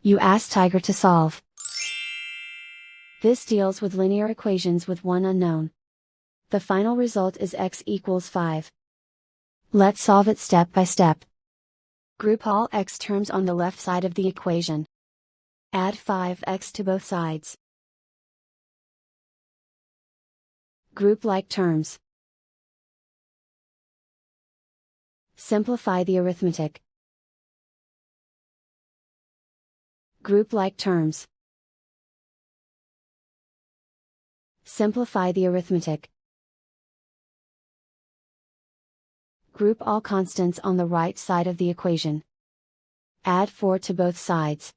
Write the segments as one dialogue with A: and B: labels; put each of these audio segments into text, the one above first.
A: You ask Tiger to solve. This deals with linear equations with one unknown. The final result is x equals 5. Let's solve it step by step. Group all x terms on the left side of the equation. Add 5x to both sides. Group like terms. Simplify the arithmetic. Group like terms. Simplify the arithmetic. Group all constants on the right side of the equation. Add 4 to both sides.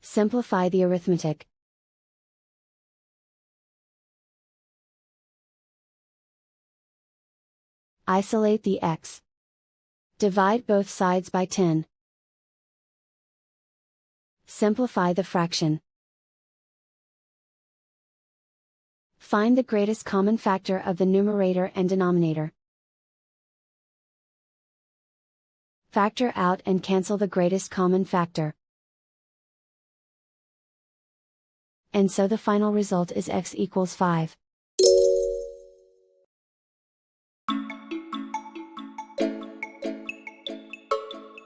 A: Simplify the arithmetic. Isolate the x. Divide both sides by 10. Simplify the fraction. Find the greatest common factor of the numerator and denominator. Factor out and cancel the greatest common factor. And so the final result is x equals 5.